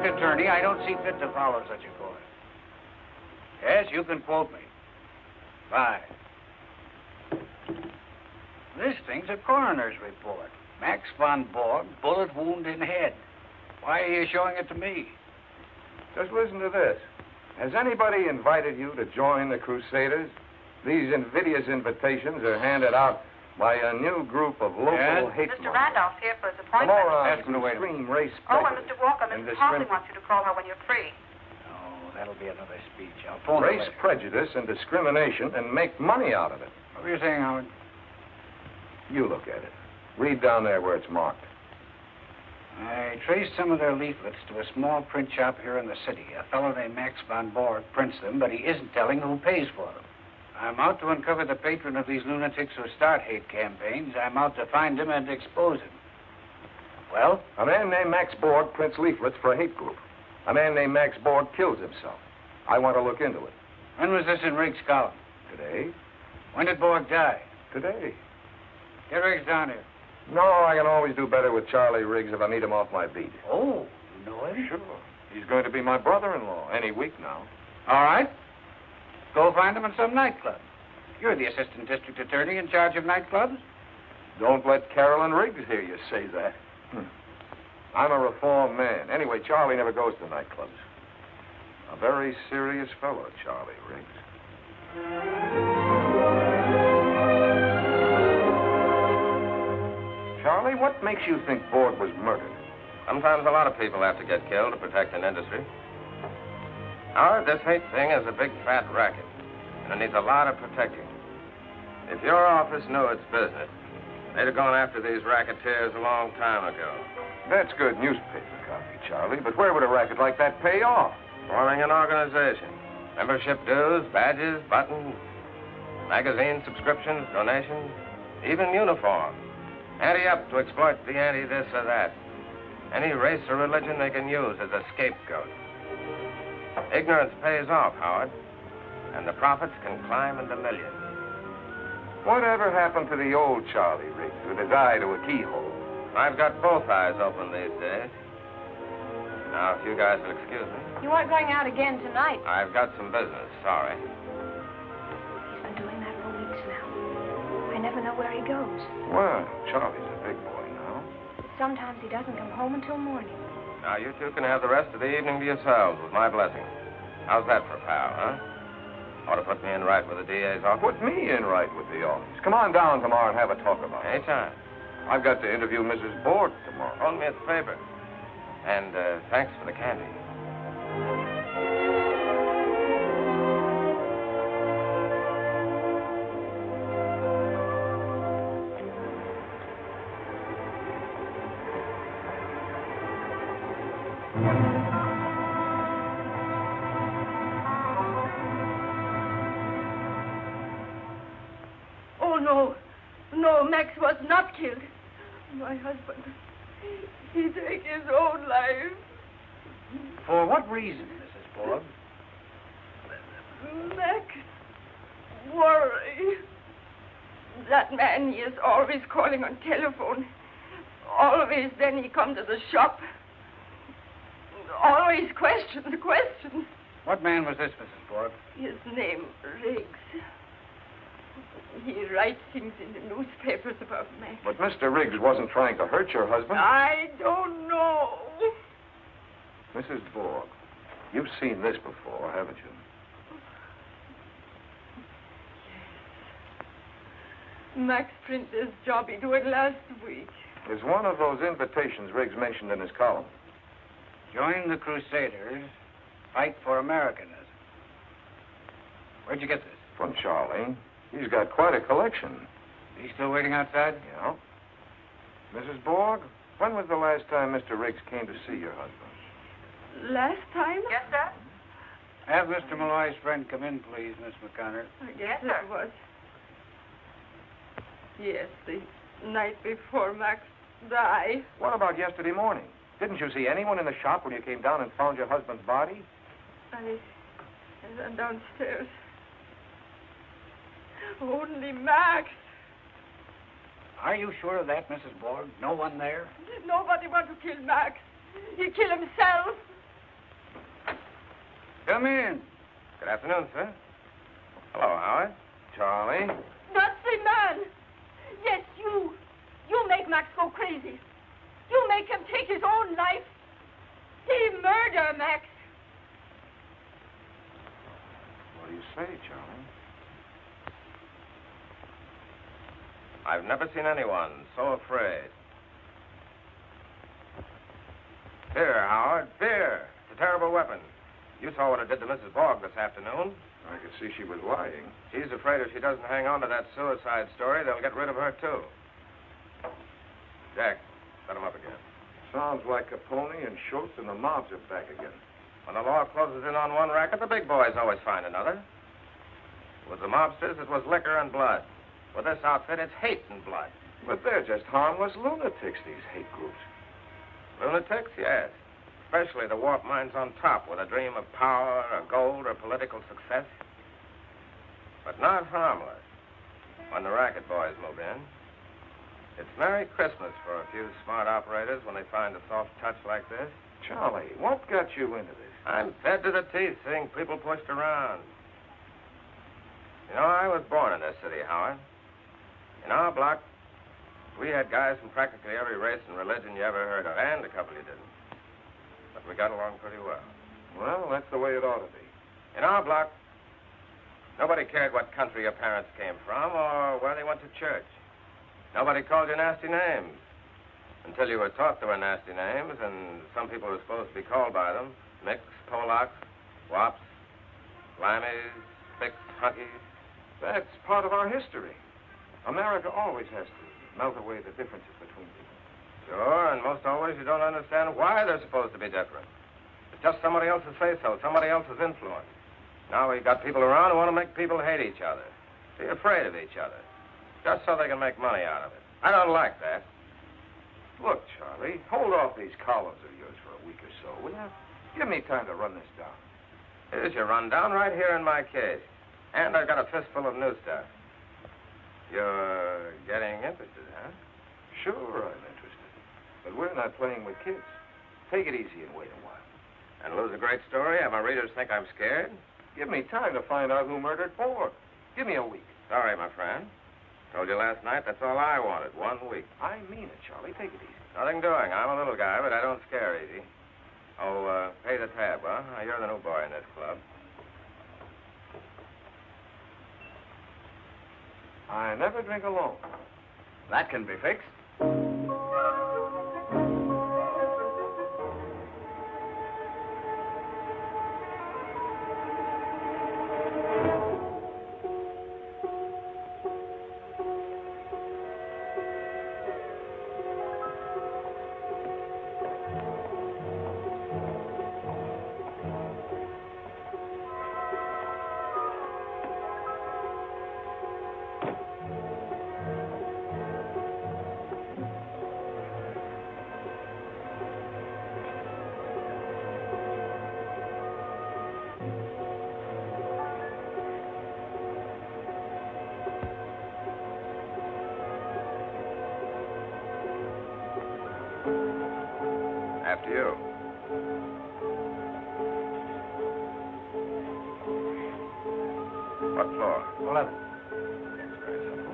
Attorney, I don't see fit to follow such a course. Yes, you can quote me. Fine. This thing's a coroner's report. Max von Borg, bullet wound in head. Why are you showing it to me? Just listen to this. Has anybody invited you to join the Crusaders? These invidious invitations are handed out by a new group of local hate Mr. Randolph's here for his appointment. Morons who extreme race Oh, and Mr. Walker, Mrs. Hartley wants you to call her when you're free. Oh, that'll be another speech. I'll phone her race later. prejudice and discrimination and make money out of it. What were you saying, Howard? You look at it. Read down there where it's marked. I traced some of their leaflets to a small print shop here in the city. A fellow named Max von Borg prints them, but he isn't telling who pays for them. I'm out to uncover the patron of these lunatics who start hate campaigns. I'm out to find him and expose him. Well? A man named Max Borg prints leaflets for a hate group. A man named Max Borg kills himself. I want to look into it. When was this in Riggs' column? Today. When did Borg die? Today. Get Riggs down here. No, I can always do better with Charlie Riggs if I meet him off my beat. Oh, you know him? Sure. He's going to be my brother-in-law any week now. All right. Go find him in some nightclub. You're the assistant district attorney in charge of nightclubs. Don't let Carolyn Riggs hear you say that. I'm a reformed man. Anyway, Charlie never goes to nightclubs. A very serious fellow, Charlie Riggs. Charlie, what makes you think Borg was murdered? Sometimes a lot of people have to get killed to protect an industry. Howard, this hate thing is a big fat racket, and it needs a lot of protecting. If your office knew its business, they'd have gone after these racketeers a long time ago. That's good newspaper. copy, Charlie, but where would a racket like that pay off? Forming an organization. Membership dues, badges, buttons, magazine subscriptions, donations, even uniforms. Anti-up to exploit the anti-this or that. Any race or religion they can use as a scapegoat. Ignorance pays off, Howard, and the profits can climb into millions. Whatever happened to the old Charlie Riggs with his eye to a keyhole? I've got both eyes open these days. Now, if you guys will excuse me. You aren't going out again tonight. I've got some business, sorry. He's been doing that for weeks now. I never know where he goes. Well, Charlie's a big boy now. Sometimes he doesn't come home until morning. Now, you two can have the rest of the evening to yourselves with my blessing. How's that for a pal, huh? Ought to put me in right with the DA's office? Put me in right with the office. Come on down tomorrow and have a talk about it. Anytime. I've got to interview Mrs. Borg tomorrow. Hold me a favor. And thanks for the candy. Oh, no. No, Max was not killed. My husband, he took his own life. For what reason, Mrs. Borg? Max, worry. That man, he is always calling on telephone. Always, then he come to the shop. Always questions. What man was this, Mrs. Borg? His name, Riggs. He writes things in the newspapers about Max. But Mr. Riggs wasn't trying to hurt your husband. I don't know. Mrs. Borg, you've seen this before, haven't you? Max print this job he doing last week. It's one of those invitations Riggs mentioned in his column. Join the Crusaders, fight for Americanism. Where'd you get this? From Charlie. He's got quite a collection. He's still waiting outside? Yeah. Mrs. Borg, when was the last time Mr. Riggs came to see your husband? Last time? Yes, sir? Have Mr. Malloy's friend come in, please, Miss McConnor. I guess Yes, sir. it was. Yes, the night before Max died. What about yesterday morning? Didn't you see anyone in the shop when you came down and found your husband's body? I went downstairs. Only Max. Are you sure of that, Mrs. Borg? No one there? Nobody want to kill Max. He kill himself. Come in. Good afternoon, sir. Hello, Howard. Charlie? That's the man. Yes, you. You make Max go crazy. You make him take his own life. He murder Max. What do you say, Charlie? I've never seen anyone so afraid. Fear, Howard, fear. It's a terrible weapon. You saw what it did to Mrs. Borg this afternoon. I could see she was lying. She's afraid if she doesn't hang on to that suicide story, they'll get rid of her, too. Jack, set him up again. Sounds like Capone and Schultz and the mobs are back again. When the law closes in on one racket, the big boys always find another. With the mobsters, it was liquor and blood. With this outfit, it's hate and blood. But they're just harmless lunatics, these hate groups. Lunatics, yes. Especially the warped minds on top with a dream of power or gold or political success. But not harmless when the racket boys move in. It's Merry Christmas for a few smart operators when they find a soft touch like this. Charlie, what got you into this? I'm fed to the teeth seeing people pushed around. You know, I was born in this city, Howard. In our block, we had guys from practically every race and religion you ever heard of, and a couple you didn't. But we got along pretty well. Well, that's the way it ought to be. In our block, nobody cared what country your parents came from or where they went to church. Nobody called you nasty names until you were taught there were nasty names, and some people were supposed to be called by them. Micks, Polacks, Wops, Limeys, Picks, Hunkies. That's part of our history. America always has to melt away the differences between people. Sure, and most always you don't understand why they're supposed to be different. It's just somebody else's say-so, somebody else's influence. Now we've got people around who want to make people hate each other, be afraid of each other, just so they can make money out of it. I don't like that. Look, Charlie, hold off these columns of yours for a week or so, will you? Give me time to run this down. Here's your rundown right here in my case. And I've got a fistful of new stuff. You're getting interested, huh? Sure, I'm interested. But we're not playing with kids. Take it easy and wait a while. And lose a great story? Have my readers think I'm scared? Give me time to find out who murdered Ford. Give me a week. Sorry, my friend. Told you last night that's all I wanted, 1 week. I mean it, Charlie. Take it easy. Nothing doing. I'm a little guy, but I don't scare easy. Oh, pay the tab, huh? You're the new boy in this club. I never drink alone. That can be fixed. After you. What floor? 11. That's very simple.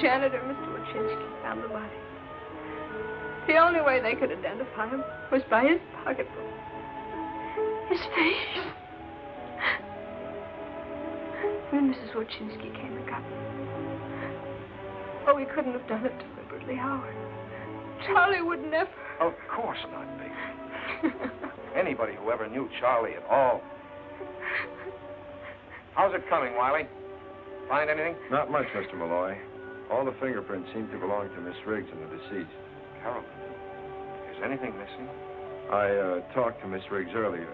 Janitor, Mr. Wachinski, found the body. The only way they could identify him was by his pocketbook. His face. When Mrs. Wachinski came and got me. Oh, he couldn't have done it deliberately, Howard. Charlie would never. Of course not, baby. Anybody who ever knew Charlie at all. How's it coming, Wiley? Find anything? Not much, Mr. Malloy. All the fingerprints seem to belong to Miss Riggs and the deceased. Carolyn, is anything missing? I talked to Miss Riggs earlier.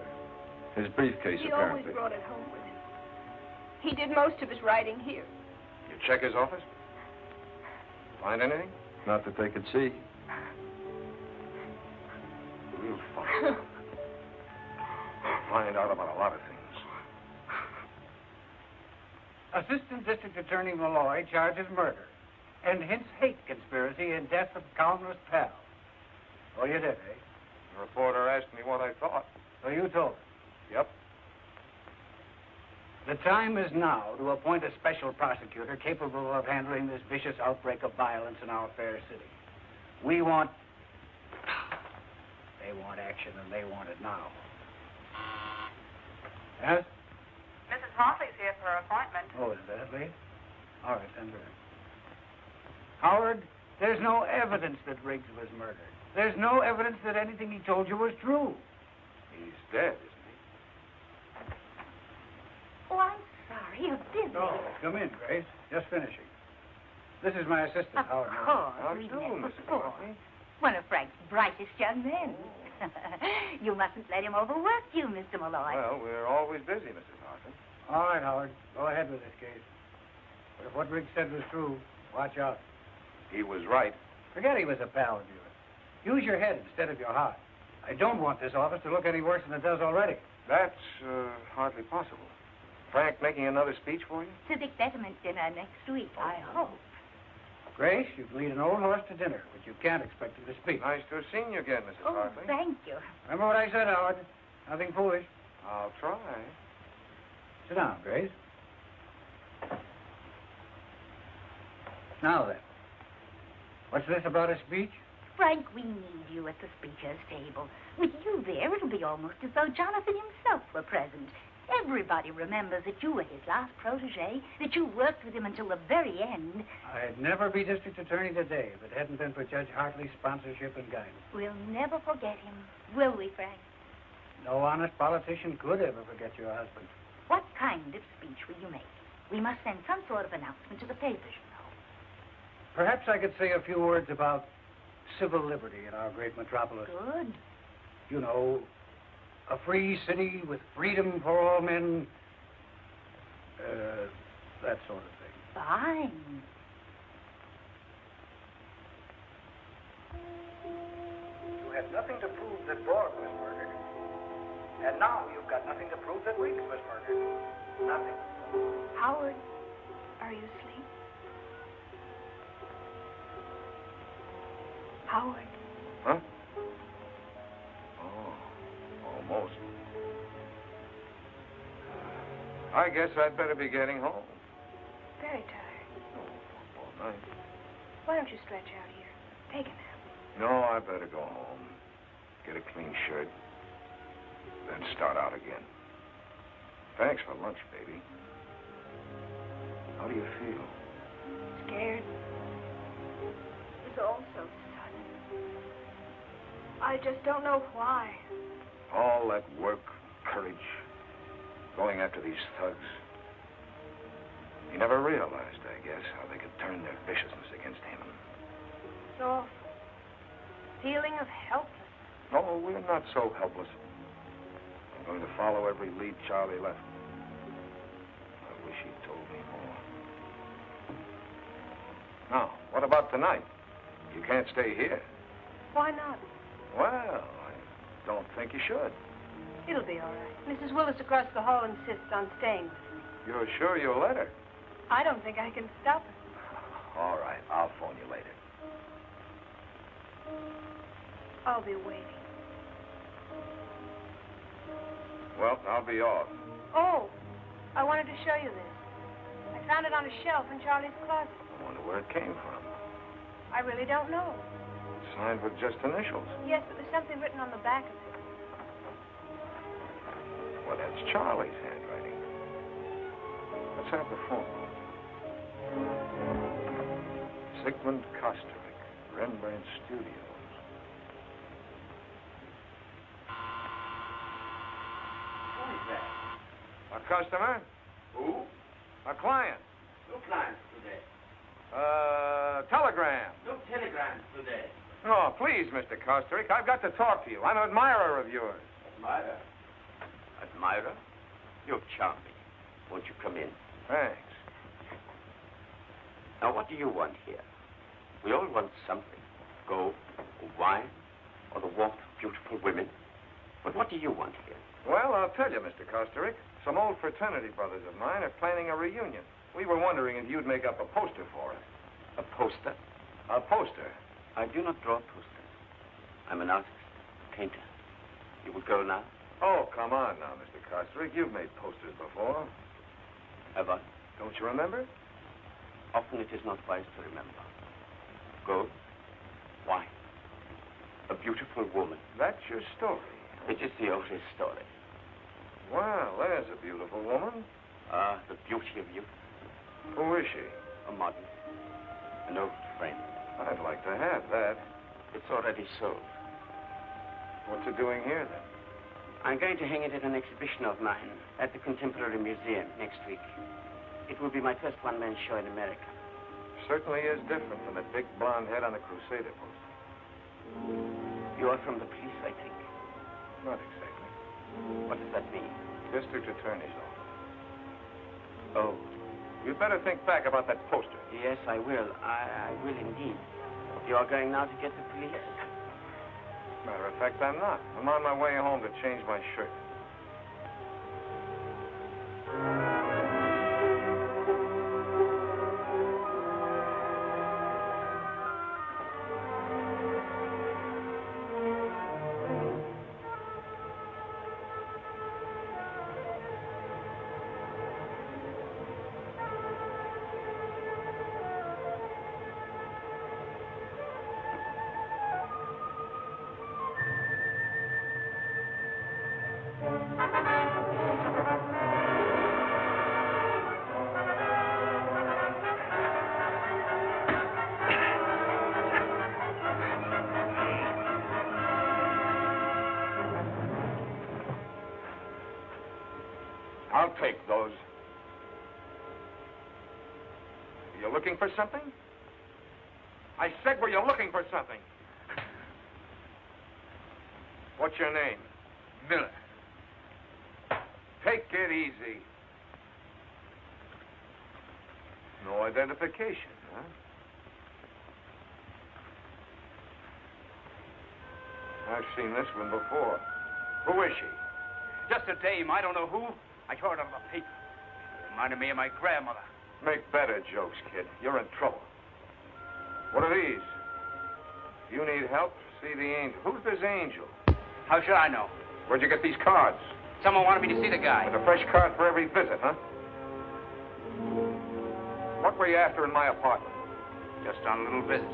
His briefcase, He apparently. always brought it home with him. He did most of his writing here. You check his office? Find anything? Not that they could see. We'll find. Find out about a lot of things. Assistant District Attorney Malloy charges murder and hints hate conspiracy and death of columnist Pal. Oh, you did, eh? The reporter asked me what I thought. So you told him. Yep. The time is now to appoint a special prosecutor capable of handling this vicious outbreak of violence in our fair city. We want... They want action, and they want it now. Yes? Mrs. Hartley's here for her appointment. Oh, is that late? All right, send her in. Howard, there's no evidence that Riggs was murdered. There's no evidence that anything he told you was true. He's dead, isn't he? Oh, I'm sorry. You're busy. Oh, come in, Grace. Just finishing. This is my assistant, Of Howard. course. How we've do, met Mrs. before. Hartley? One of Frank's brightest young men. You mustn't let him overwork you, Mr. Malloy. Well, we're always busy, Mrs. Hartley. All right, Howard. Go ahead with this case. But if what Riggs said was true, watch out. He was right. Forget he was a pal of yours. Use your head instead of your heart. I don't want this office to look any worse than it does already. That's hardly possible. Frank making another speech for you? Civic betterment dinner next week, I hope. Grace, you can lead an old horse to dinner, but you can't expect him to speak. Nice to have seen you again, Mrs. Oh, Hartley. thank you. Remember what I said, Howard? Nothing foolish. I'll try. Sit down, Grace. Now then, what's this about a speech? Frank, we need you at the speaker's table. With you there, it'll be almost as though Jonathan himself were present. Everybody remembers that you were his last protege, that you worked with him until the very end. I'd never be district attorney today if it hadn't been for Judge Hartley's sponsorship and guidance. We'll never forget him, will we, Frank? No honest politician could ever forget your husband. What kind of speech will you make? We must send some sort of announcement to the papers, you know. Perhaps I could say a few words about civil liberty in our great metropolis. Good. You know, a free city with freedom for all men. That sort of thing. Fine. You had nothing to prove that Borg was murdered. And now you've got nothing to prove that Riggs was murdered. Nothing. Howard, are you asleep? Howard. Huh? Oh, almost. I guess I'd better be getting home. Very tired. All night. Why don't you stretch out here? Take a nap. No, I better go home. Get a clean shirt. Then start out again. Thanks for lunch, baby. How do you feel? Scared. It's all so sudden. I just don't know why. All that work, courage, going after these thugs. He never realized, I guess, how they could turn their viciousness against him. It's awful. Feeling of helplessness. No, we're not so helpless. I'm going to follow every lead Charlie left. I wish he'd told me more. Now, what about tonight? You can't stay here. Why not? Well, I don't think you should. It'll be all right. Mrs. Willis across the hall insists on staying with me. You're sure you'll let her? I don't think I can stop her. All right, I'll phone you later. I'll be waiting. Well, I'll be off. Oh, I wanted to show you this. I found it on a shelf in Charlie's closet. I wonder where it came from. I really don't know. Signed with just initials. Yes, but there's something written on the back of it. Well, that's Charlie's handwriting. Let's have the phone. Sigmund Kosterik, Rembrandt Studios. Who is that? A customer? Who? A client. No clients today. Telegram. No telegrams today. Oh, please, Mr. Kosterik, I've got to talk to you. I'm an admirer of yours. Admirer? Admirer? You're charming. Won't you come in? Thanks. Now, what do you want here? We all want something. Gold, or wine, or the warmth of beautiful women. But what do you want here? Well, I'll tell you, Mr. Kosterik. Some old fraternity brothers of mine are planning a reunion. We were wondering if you'd make up a poster for us. A poster? A poster? I do not draw posters. I'm an artist, a painter. You would go now? Oh, come on now, Mr. Kostrick. You've made posters before. Have I? Don't you remember? Often it is not wise to remember. Go. Why? A beautiful woman. That's your story. It is the oldest story. Well, there's a beautiful woman. Ah, the beauty of youth. Who is she? A model. An old friend. I'd like to have that. It's already sold. What's it doing here, then? I'm going to hang it at an exhibition of mine at the Contemporary Museum next week. It will be my first one-man show in America. Certainly is different from the big blonde head on the Crusader poster. You are from the police, I think. Not exactly. What does that mean? District Attorney's Office. Oh. You'd better think back about that poster. Yes, I will. I will indeed. You are going now to get the police? Matter of fact, I'm not. I'm on my way home to change my shirt. I'll take those. Are you looking for something? I said, were you looking for something? What's your name? Miller. Take it easy. No identification, huh? I've seen this one before. Who is she? Just a dame. I don't know who. I heard her on the paper. Reminded me of my grandmother. Make better jokes, kid. You're in trouble. What are these? If you need help, see the angel. Who's this angel? How should I know? Where'd you get these cards? Someone wanted me to see the guy. With a fresh card for every visit, huh? What were you after in my apartment? Just on a little visit.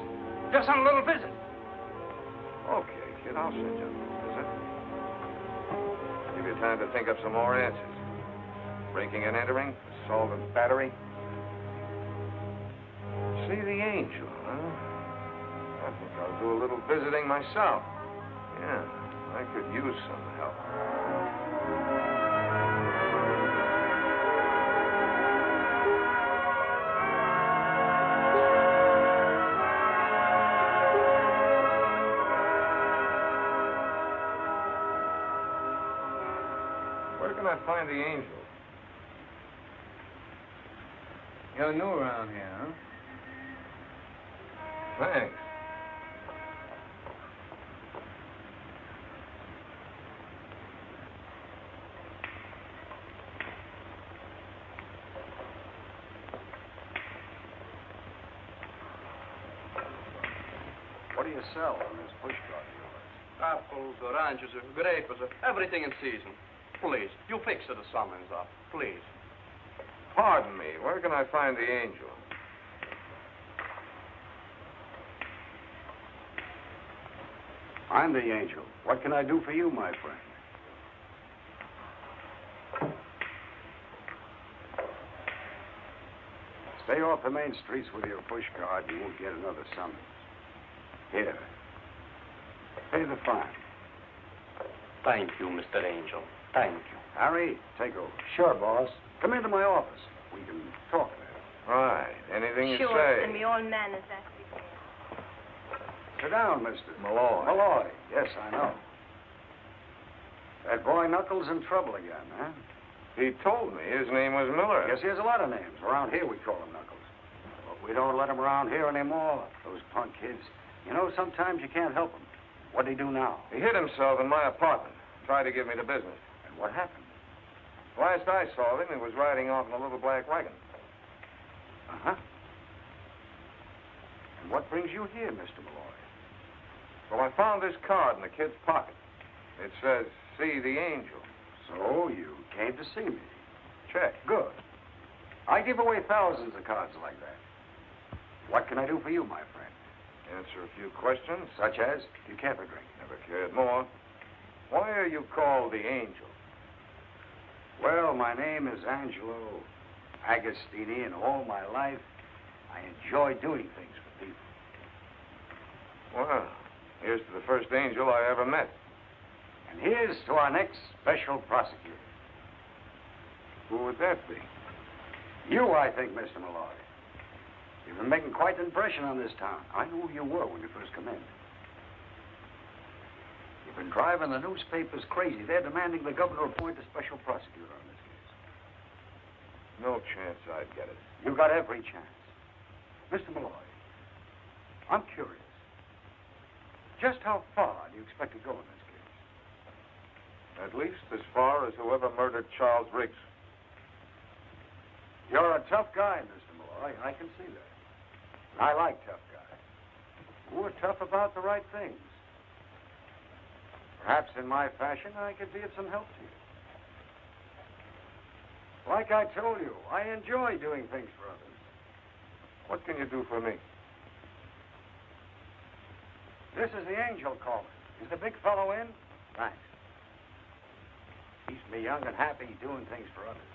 Just on a little visit. Okay, kid, I'll send you a little visit. Give you time to think up some more answers. Breaking and entering, assault and battery. See the angel, huh? I think I'll do a little visiting myself. Yeah, I could use some help. Where can I find the angel? You're new around here, huh? Thanks. What do you sell on this pushcart of yours? Apples, oranges, grapes, everything in season. Please, you fix the summons up, please. Pardon me, where can I find the angel? I'm the angel. What can I do for you, my friend? Stay off the main streets with your pushcart and you won't get another summons. Here. Pay the fine. Thank you, Mr. Angel. Thank you. Harry, take over. Sure, boss. Come into my office. We can talk there. Right. Anything you Sure, say. and me all manners, that's it. Sit down, mister. Malloy. Malloy. Yes, I know. That boy Knuckles in trouble again, huh? He told me his name was Miller. Yes, he has a lot of names. Around here, we call him Knuckles. But we don't let him around here anymore. Those punk kids. You know, sometimes you can't help them. What'd he do now? He hid himself in my apartment. Tried to give me the business. And what happened? Last I saw him, he was riding off in a little black wagon. Uh-huh. And what brings you here, Mr. Malloy? Well, I found this card in the kid's pocket. It says, see the angel. So you came to see me. Check. Good. I give away thousands of cards like that. What can I do for you, my friend? Answer a few questions. Such as, do you care for a drink? Never cared more. Why are you called the angel? Well, my name is Angelo Agostini, and all my life, I enjoy doing things for people. Well, here's to the first angel I ever met. And here's to our next special prosecutor. Who would that be? You, I think, Mr. Malloy. You've been making quite an impression on this town. I knew who you were when you first come in. You've been driving the newspapers crazy. They're demanding the governor appoint a special prosecutor on this case. No chance I'd get it. You got every chance. Mr. Malloy, I'm curious. Just how far do you expect to go in this case? At least as far as whoever murdered Charles Riggs. You're a tough guy, Mr. Malloy. I can see that. And I like tough guys who are tough about the right things. Perhaps in my fashion, I could be of some help to you. Like I told you, I enjoy doing things for others. What can you do for me? This is the angel calling. Is the big fellow in? Thanks. Keeps me young and happy doing things for others.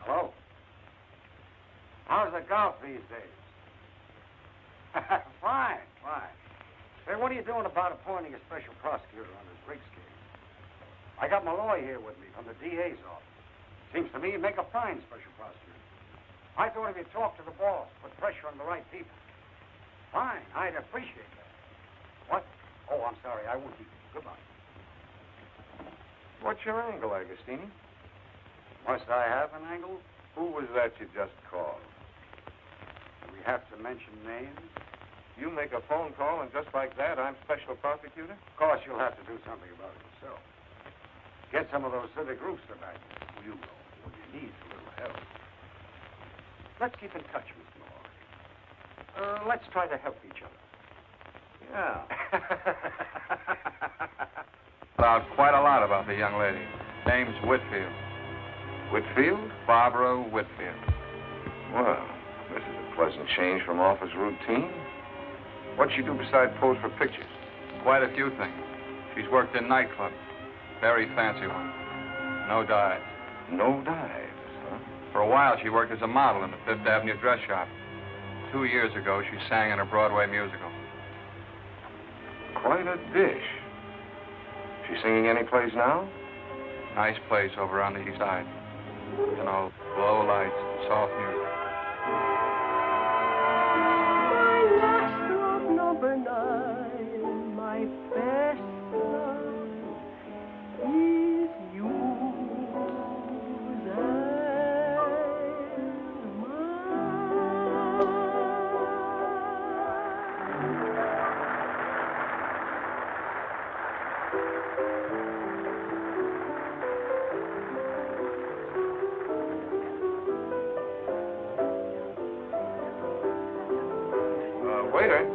Hello? How's the golf these days? Fine, fine. Say, what are you doing about appointing a special prosecutor on this Riggs case? I got Malloy here with me from the DA's office. Seems to me you'd make a fine special prosecutor. I thought if you talked to the boss, put pressure on the right people. Fine, I'd appreciate that. What? Oh, I'm sorry, I won't keep you. Goodbye. What's your angle, Agostini? Must I have an angle? Who was that you just called? Do we have to mention names? You make a phone call, and just like that, I'm special prosecutor? Of course, you'll have to do something about it yourself. Get some of those civic groups to back you. You know, when you need a little help. Let's keep in touch, Mr. Malloy. Let's try to help each other. Yeah. Found quite a lot about the young lady. Name's Whitfield. Whitfield? Barbara Whitfield. Well, this is a pleasant change from office routine. What'd she do besides pose for pictures? Quite a few things. She's worked in nightclubs. Very fancy ones. No dives. No dives, huh? For a while, she worked as a model in the Fifth Avenue dress shop. 2 years ago, she sang in a Broadway musical. Quite a dish. She singing any place now? Nice place over on the east side. You know, low lights, soft music. My last love, number 9, my best love is you and mine. Waiter.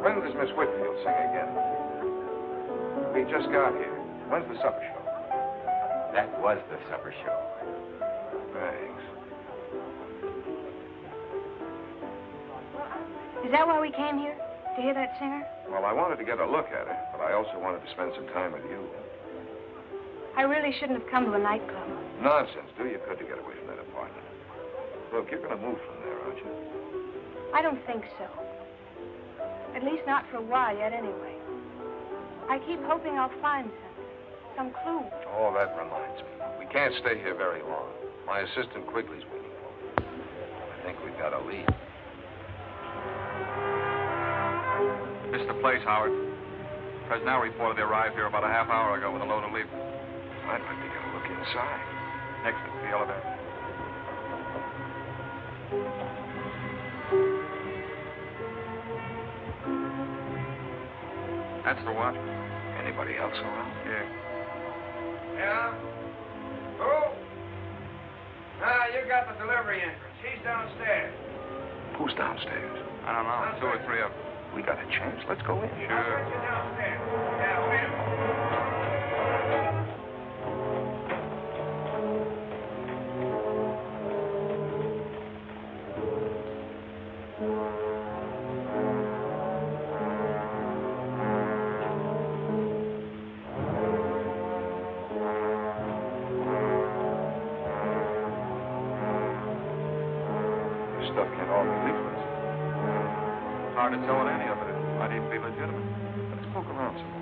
When does Miss Whitfield sing again? We just got here. When's the supper show? That was the supper show. Thanks. Is that why we came here? To hear that singer? Well, I wanted to get a look at her, but I also wanted to spend some time with you. I really shouldn't have come to a nightclub. Nonsense. Do you could to get away from that apartment. Look, you're going to move from there, aren't you? I don't think so. At least not for a while yet, anyway. I keep hoping I'll find some clue. Oh, that reminds me. We can't stay here very long. My assistant Quigley's waiting for me. I think we've got a lead. This is the place, Howard. Presnell reported they arrived here about a half hour ago with a load of leaflets. I'd like to get a look inside. Next to the elevator. That's the watchman. Anybody else around? Yeah. Yeah? Who? Ah, you got the delivery entrance. He's downstairs. Who's downstairs? I don't know. 2 or 3 of them. We got a chance. Let's go in. Sure. Stuff can't all be leaflets. Hard to tell what any of it is. Might even be legitimate. Let's poke around some more.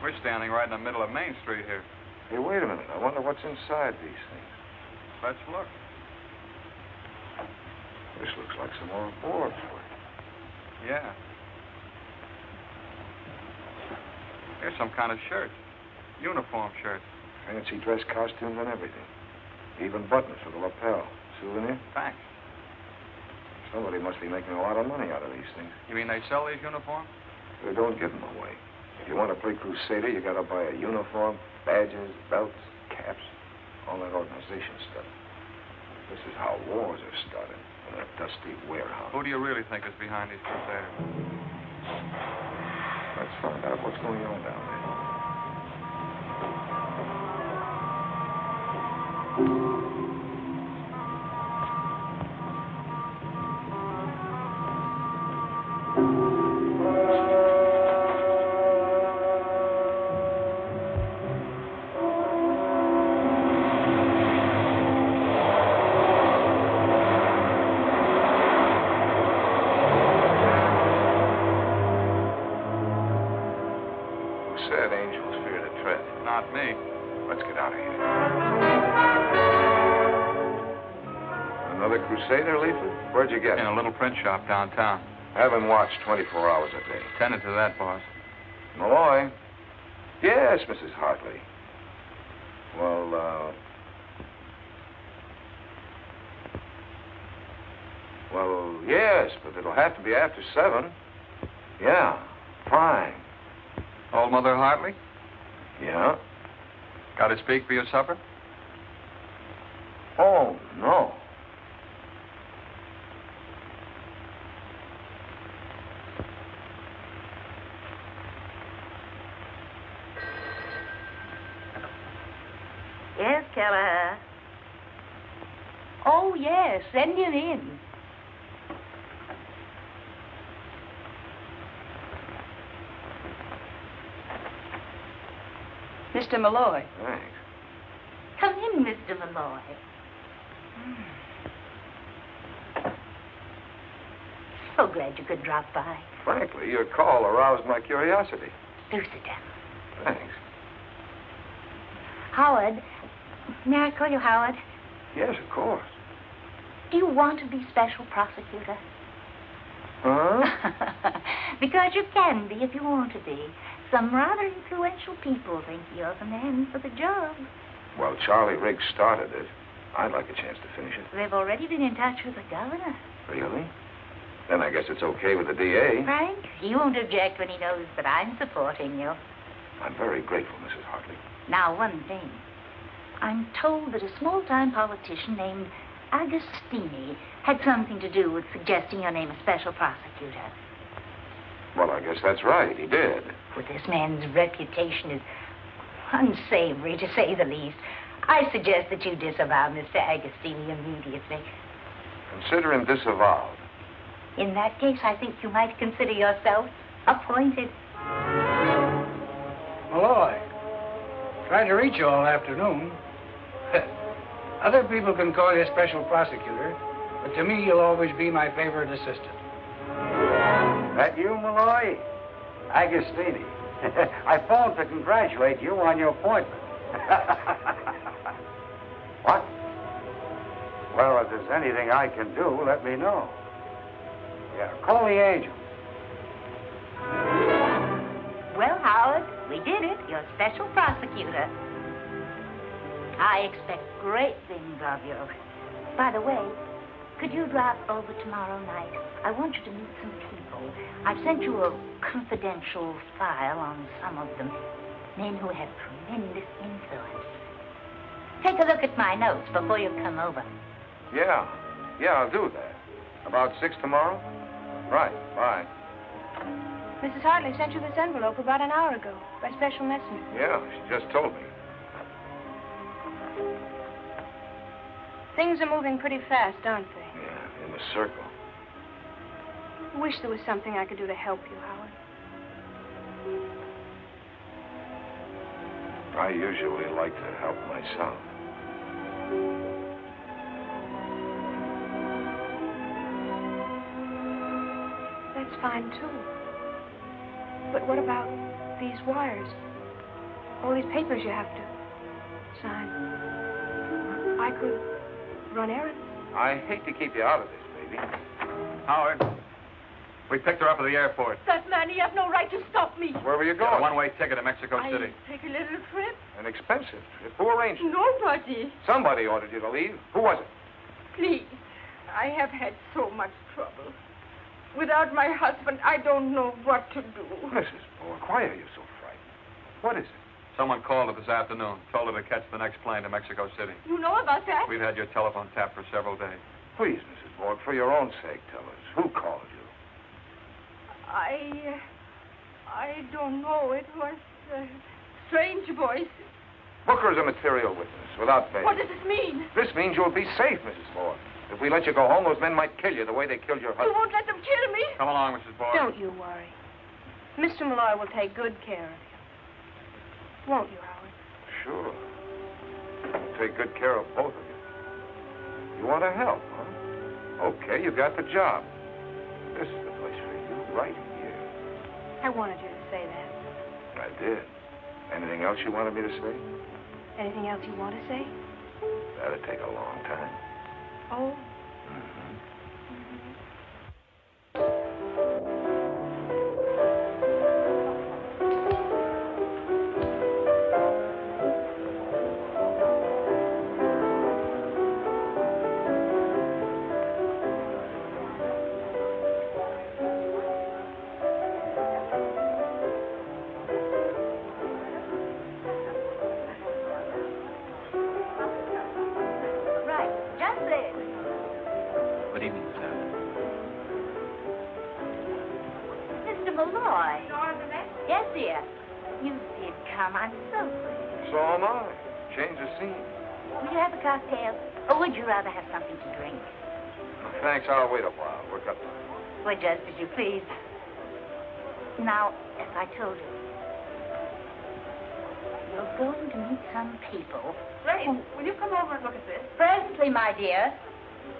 We're standing right in the middle of Main Street here. Hey, wait a minute. I wonder what's inside these things. Let's look. This looks like some more boards. Yeah. Here's some kind of shirt. Uniform shirt. Fancy dress costumes and everything. Even buttons for the lapel. Souvenir? Thanks. Somebody must be making a lot of money out of these things. You mean they sell these uniforms? They don't give them away. If you want to play Crusader, you got to buy a uniform, badges, belts, caps, all that organization stuff. This is how wars are started in a dusty warehouse. Who do you really think is behind these Crusaders? Let's find out what's going on down there. Sad angels fear to tread. Not me. Let's get out of here. Another Crusader leaflet? Where'd you get it? In a little print shop downtown. Have him watched 24 hours a day. Tended to that, boss. Malloy? Yes, Mrs. Hartley. Well, yes, but it'll have to be after 7. Yeah, fine. Old Mother Hartley? Yeah? Got to speak for your supper? Oh, no. Yes, Keller. Oh, yes. Send him in. Mr. Malloy. Thanks. Come in, Mr. Malloy. So glad you could drop by. Frankly, your call aroused my curiosity. Do sit down. Thanks. Howard. May I call you Howard? Yes, of course. Do you want to be special prosecutor? Huh? Because you can be if you want to be. Some rather influential people think you're the man for the job. Well, Charlie Riggs started it. I'd like a chance to finish it. They've already been in touch with the governor. Really? Then I guess it's okay with the DA. Frank, he won't object when he knows that I'm supporting you. I'm very grateful, Mrs. Hartley. Now, one thing. I'm told that a small-time politician named Agostini had something to do with suggesting your name as special prosecutor. Well, I guess that's right. He did. Well, this man's reputation is unsavory, to say the least. I suggest that you disavow Mr. Agostini immediately. Consider him disavowed. In that case, I think you might consider yourself appointed. Malloy, tried to reach you all afternoon. Other people can call you special prosecutor, but to me, you'll always be my favorite assistant. That you, Malloy? Agostini. I phoned to congratulate you on your appointment. What? Well, if there's anything I can do, let me know. Yeah, call the angel. Well, Howard, we did it. You're special prosecutor. I expect great things of you. By the way, could you drop over tomorrow night? I want you to meet some people. I've sent you a confidential file on some of them. Men who have tremendous influence. Take a look at my notes before you come over. Yeah, I'll do that. About 6 tomorrow? Right, bye. Mrs. Hartley sent you this envelope about an hour ago by special messenger. Yeah, she just told me. Things are moving pretty fast, aren't they? Yeah, in the circle. I wish there was something I could do to help you, Howard. I usually like to help myself. That's fine, too. But what about these wires? All these papers you have to sign. I could run errands. I hate to keep you out of this, baby. Howard, we picked her up at the airport. That man, he has no right to stop me. Where were you Got a going? one-way ticket to Mexico City. Take a little trip. An expensive trip. Who arranged it? Nobody. Somebody ordered you to leave. Who was it? Please. I have had so much trouble. Without my husband, I don't know what to do. Mrs. Bork, why are you so frightened? What is it? Someone called her this afternoon, told her to catch the next plane to Mexico City. You know about that? We've had your telephone tapped for several days. Please, Mrs. Bork, for your own sake, tell us. Who called you? I don't know. It was a strange voice. Booker's a material witness, without bail. What does this mean? This means you'll be safe, Mrs. Bork. If we let you go home, those men might kill you the way they killed your You husband. won't let them kill me? Come along, Mrs. Bork. Don't you worry. Mr. Malloy will take good care of you. Won't you, Howard? Sure. I'll take good care of both of you. You want to help, huh? Okay, you got the job. This is the place for you, right here. I wanted you to say that. I did. Anything else you wanted me to say? Anything else you want to say? That'd take a long time. Oh. Malloy. Yes, dear. You did come. I'm so glad. So am I. Change the scene. Would you have a cocktail? Or would you rather have something to drink? Thanks, I'll wait a while. We're got to... Well, just as you please. Now, as I told you, you're going to meet some people. Grace, will you come over and look at this? Presently, my dear.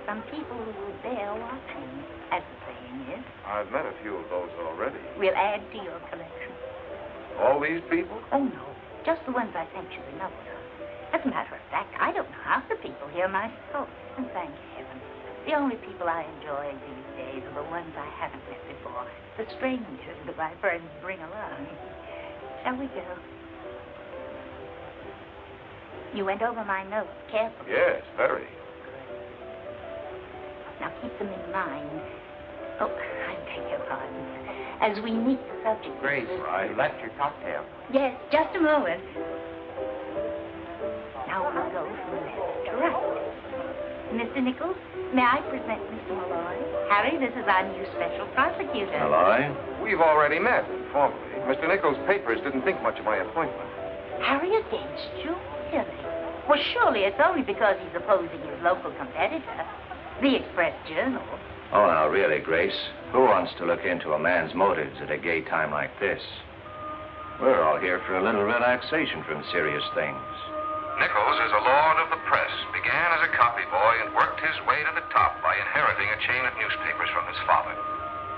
Some people who will bear watching, as the saying is. I've met a few of those already. We'll add to your collection. All these people? Oh, no. Just the ones I sent you the notes on. As a matter of fact, I don't know half the people here myself. And thank heaven. The only people I enjoy these days are the ones I haven't met before. The strangers that my friends bring along. Shall we go? You went over my notes carefully. Yes, very. Now keep them in mind. Oh, I beg your pardon. As we meet the subject... Grace, I left your cocktail. Yes, just a moment. Now we'll go from left to right. Mr. Nichols, may I present Mr. Malloy? Harry, this is our new special prosecutor. Malloy? We've already met, informally. Mr. Nichols' papers didn't think much of my appointment. Harry against you? Really? Well, surely it's only because he's opposing his local competitor, the Express-Journal. Oh, now, really, Grace, who wants to look into a man's motives at a gay time like this? We're all here for a little relaxation from serious things. Nichols is a lord of the press, began as a copy boy and worked his way to the top by inheriting a chain of newspapers from his father.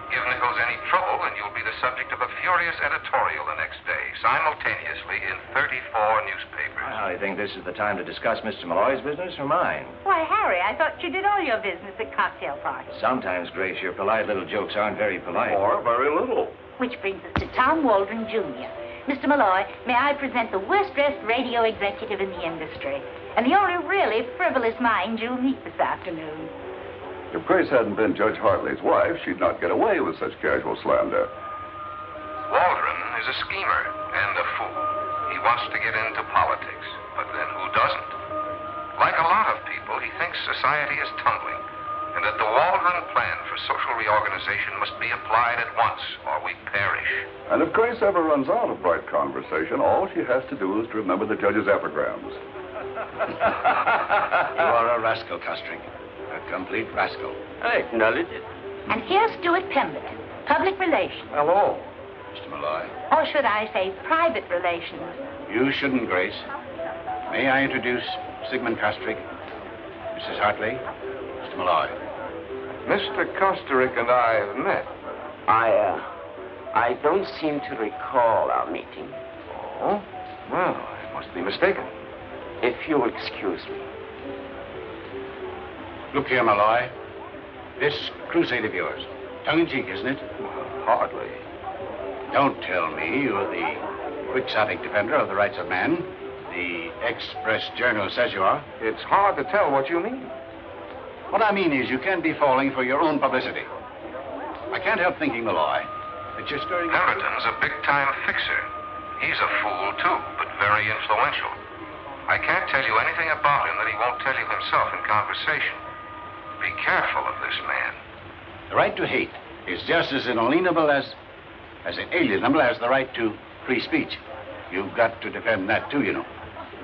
Give Nichols any trouble and you'll be the subject of a furious editorial the next day, simultaneously in 34 newspapers. I think this is the time to discuss Mr. Malloy's business or mine. Why, Harry, I thought you did all your business at cocktail parties. Sometimes, Grace, your polite little jokes aren't very polite. Or very little. Which brings us to Tom Waldron, Jr. Mr. Malloy, may I present the worst-dressed radio executive in the industry, and the only really frivolous mind you'll meet this afternoon. If Grace hadn't been Judge Hartley's wife, she'd not get away with such casual slander. Waldron is a schemer and a fool. He wants to get into politics, but then who doesn't? Like a lot of people, he thinks society is tumbling, and that the Waldron plan for social reorganization must be applied at once, or we perish. And if Grace ever runs out of bright conversation, all she has to do is to remember the judge's epigrams. You are a rascal, Costrick. A complete rascal. I acknowledge it. And here's Stuart Pemberton, public relations. Hello. Mr. Malloy. Or should I say private relations? You shouldn't, Grace. May I introduce Sigmund Costrick, Mrs. Hartley, Mr. Malloy. Mr. Kosterick and I have met. I don't seem to recall our meeting. Oh? Well, I must be mistaken. If you'll excuse me. Look here, Malloy. This crusade of yours, tongue-in-cheek, isn't it? Well, hardly. Don't tell me you're the quixotic defender of the rights of man. The Express Journal says you are. It's hard to tell what you mean. What I mean is you can't be falling for your own publicity. I can't help thinking, Malloy, that you're stirring... Pemberton's a big-time fixer. He's a fool, too, but very influential. I can't tell you anything about him that he won't tell you himself in conversation. Be careful of this man. The right to hate is just as inalienable as inalienable as the right to free speech. You've got to defend that, too, you know.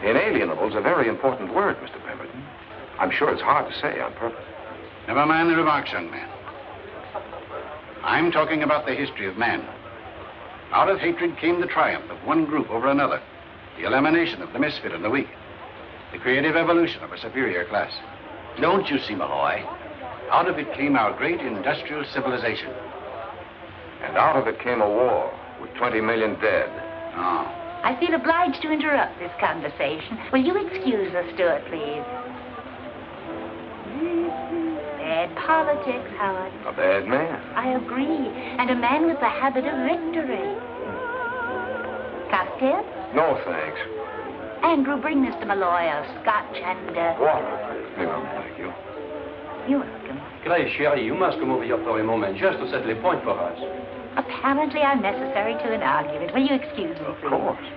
Inalienable is a very important word, Mr. Pemberton. I'm sure it's hard to say on purpose. Never mind the remarks, young man. I'm talking about the history of man. Out of hatred came the triumph of one group over another, the elimination of the misfit and the weak, the creative evolution of a superior class. Don't you see, Malloy? Out of it came our great industrial civilization. And out of it came a war with 20 million dead. Oh. I feel obliged to interrupt this conversation. Will you excuse us, Stuart, please? Bad politics, Howard. A bad man. I agree. And a man with the habit of victory. Cocktail? No, thanks. Andrew, bring Mr. Malloy a scotch and... Water. No, thank you. You're welcome. Grace, chérie, you must come over here for a moment, just to settle a point for us. Apparently I'm necessary to an argument. Will you excuse me, please? Of course.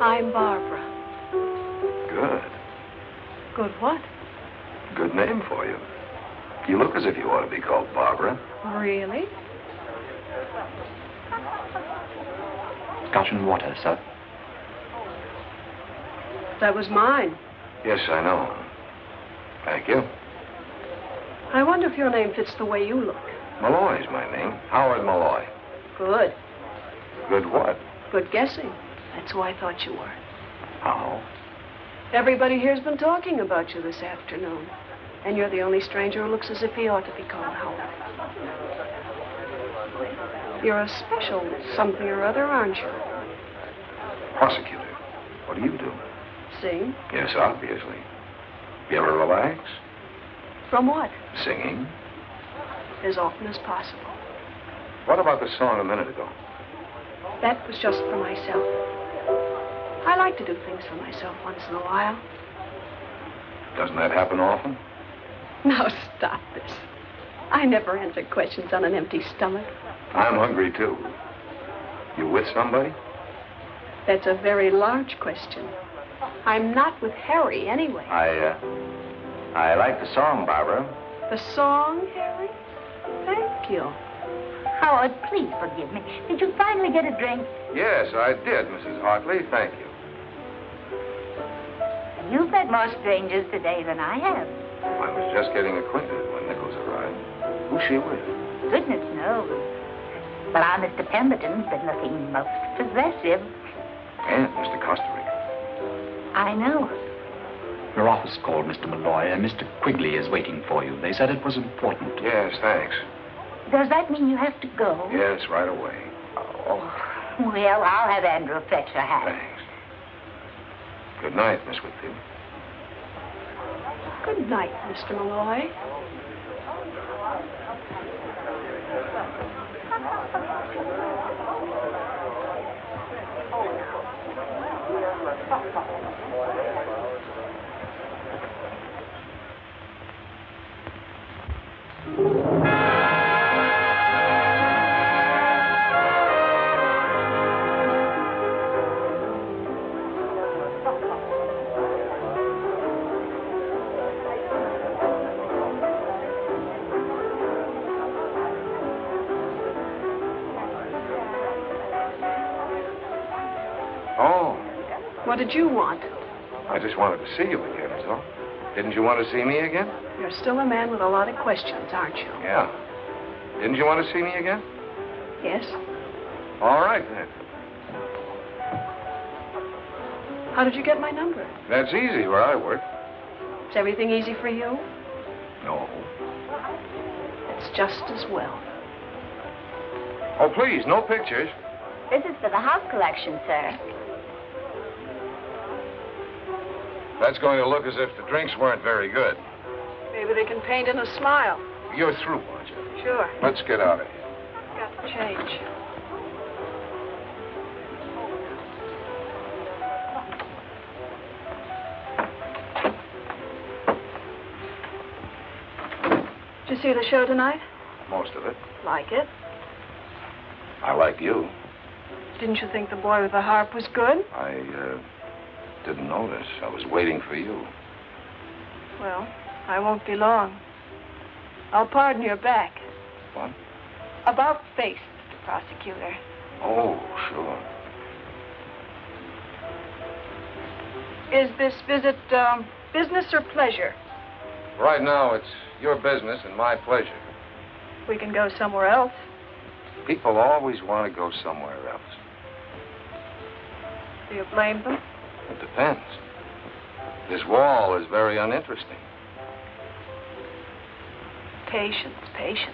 I'm Barbara. Good. Good what? Good name for you. You look as if you ought to be called Barbara. Really? Scotch and water, sir. That was mine. Yes, I know. Thank you. I wonder if your name fits the way you look. Malloy's my name. Howard Malloy. Good. Good what? Good guessing. That's who I thought you were. How? Everybody here's been talking about you this afternoon. And you're the only stranger who looks as if he ought to be called Howard. You're a special something or other, aren't you? Prosecutor. What do you do? Sing? Yes, obviously. You ever relax? From what? Singing. As often as possible. What about the song a minute ago? That was just for myself. I like to do things for myself once in a while. Doesn't that happen often? Now stop this. I never answer questions on an empty stomach. I'm hungry, too. You with somebody? That's a very large question. I'm not with Harry, anyway. I like the song, Barbara. The song, Harry? Thank you. Howard, please forgive me. Did you finally get a drink? Yes, I did, Mrs. Hartley. Thank you. You've met more strangers today than I have. I was just getting acquainted when Nichols arrived. Who's she with? Goodness knows. But our Mr. Pemberton's been looking most possessive. And Mr. Kosterick. I know. Your office called, Mr. Malloy, and Mr. Quigley is waiting for you. They said it was important. Yes, thanks. Does that mean you have to go? Yes, right away. Oh, well, I'll have Andrew fetch her hat. Thanks. Good night, Miss Whitfield. Good night, Mr. Malloy. What did you want? I just wanted to see you again, is all. Didn't you want to see me again? You're still a man with a lot of questions, aren't you? Yeah. Didn't you want to see me again? Yes. All right, then. How did you get my number? That's easy where I work. Is everything easy for you? No. It's just as well. Oh, please, no pictures. This is for the house collection, sir. That's going to look as if the drinks weren't very good. Maybe they can paint in a smile. You're through, aren't you? Sure. Let's get out of here. Got the change. Did you see the show tonight? Most of it. Like it? I like you. Didn't you think the boy with the harp was good? I didn't notice. I was waiting for you. Well, I won't be long. I'll pardon your back. What? About face, Mr. Prosecutor. Oh, sure. Is this visit business or pleasure? Right now, it's your business and my pleasure. We can go somewhere else. People always want to go somewhere else. Do you blame them? It depends. This wall is very uninteresting. Patience, patience.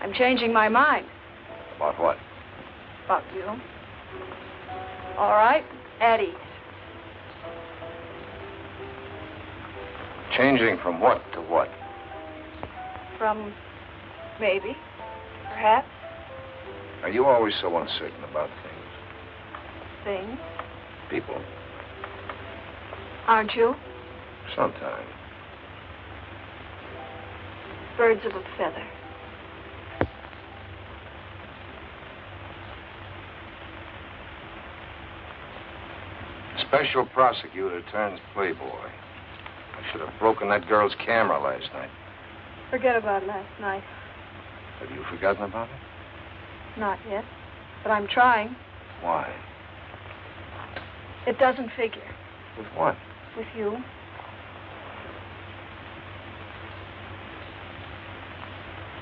I'm changing my mind. About what? About you. All right, at ease. Changing from what to what? From maybe, perhaps. Are you always so uncertain about things? Things? People. Aren't you? Sometimes. Birds of a feather. Special prosecutor turns playboy. I should have broken that girl's camera last night. Forget about last night. Have you forgotten about it? Not yet, but I'm trying. Why? It doesn't figure. With what? With you.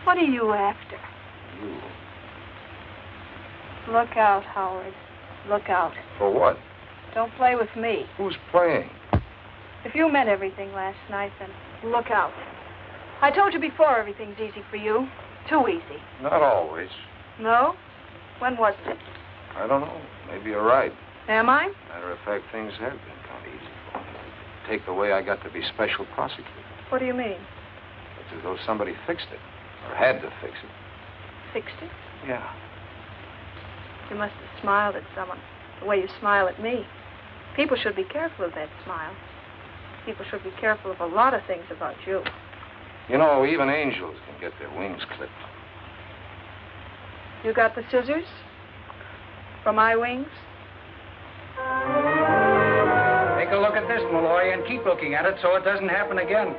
What are you after? You. Look out, Howard. Look out. For what? Don't play with me. Who's playing? If you meant everything last night, then look out. I told you before everything's easy for you. Too easy. Not always. No? When was it? I don't know. Maybe you're right. Am I? Matter of fact, things have been kind of easy for me. Take the way I got to be special prosecutor. What do you mean? It's as though somebody fixed it. Or had to fix it. Fixed it? Yeah. You must have smiled at someone the way you smile at me. People should be careful of that smile. People should be careful of a lot of things about you. You know, even angels can get their wings clipped. You got the scissors? For my wings? Take a look at this, Malloy, and keep looking at it so it doesn't happen again.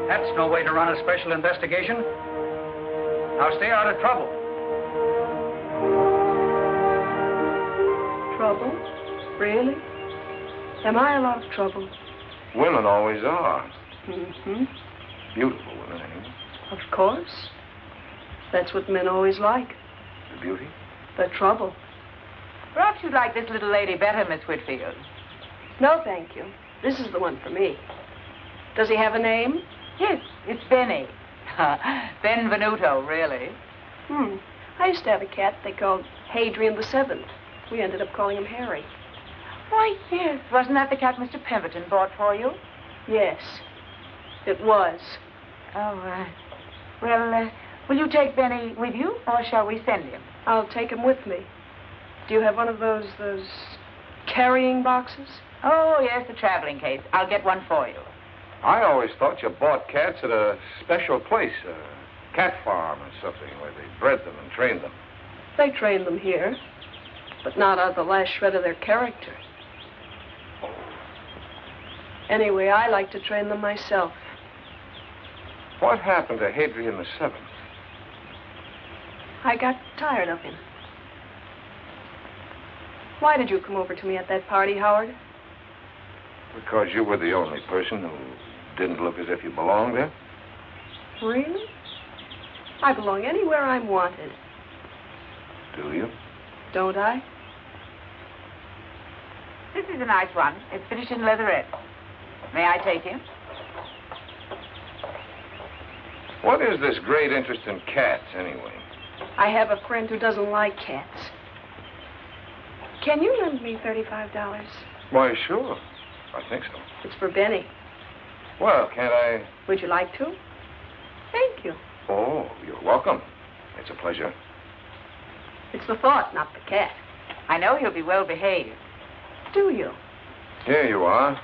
That's no way to run a special investigation. Now stay out of trouble. Trouble? Really? Am I a lot of trouble? Women always are. Mm-hmm. Beautiful women, anyway. Of course. That's what men always like. The beauty? The trouble. Perhaps you'd like this little lady better, Miss Whitfield. No, thank you. This is the one for me. Does he have a name? Yes, it's Benny. Benvenuto, really. I used to have a cat they called Hadrian the Seventh. We ended up calling him Harry. Why, yes. Wasn't that the cat Mr. Pemberton bought for you? Yes, it was. Oh, well, Will you take Benny with you, or shall we send him? I'll take him with me. Do you have one of those carrying boxes? Oh, yes, the traveling case. I'll get one for you. I always thought you bought cats at a special place, a cat farm or something, where they bred them and trained them. They train them here, but not out of the last shred of their character. Anyway, I like to train them myself. What happened to Hadrian VII? I got tired of him. Why did you come over to me at that party, Howard? Because you were the only person who didn't look as if you belonged there? Really? I belong anywhere I'm wanted. Do you? Don't I? This is a nice one. It's finished in leatherette. May I take him? What is this great interest in cats, anyway? I have a friend who doesn't like cats. Can you lend me $35? Why, sure. I think so. It's for Benny. Well, can't I... Would you like to? Thank you. Oh, you're welcome. It's a pleasure. It's the thought, not the cat. I know he'll be well behaved. Do you? Here you are.